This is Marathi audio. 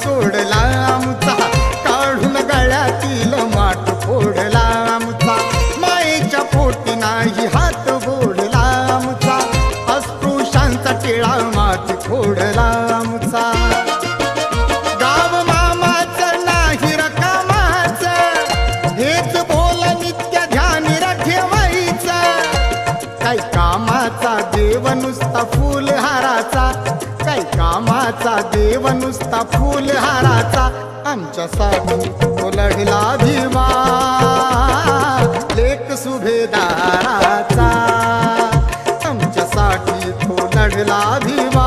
सोडला आमचा, काढून गळ्यातील माठ फोडला आमचा, मायेच्या पोटी नाही हात बोडला आमचा, अस्पृश्यांचा टिळा माती फोडला आमचा. गाव मामाचं नाही रकामाचं, हेच बोल नित्य ध्यानी ठेवायचं. काही कामाचा देव नुसता फुलहाराचा, काही कामाचा देव नुसता फुलहाराचा. आमच्यासाठी तो लढला भीमा, लेक सुभेदाराचा. आमच्यासाठी तो लढला भीमा.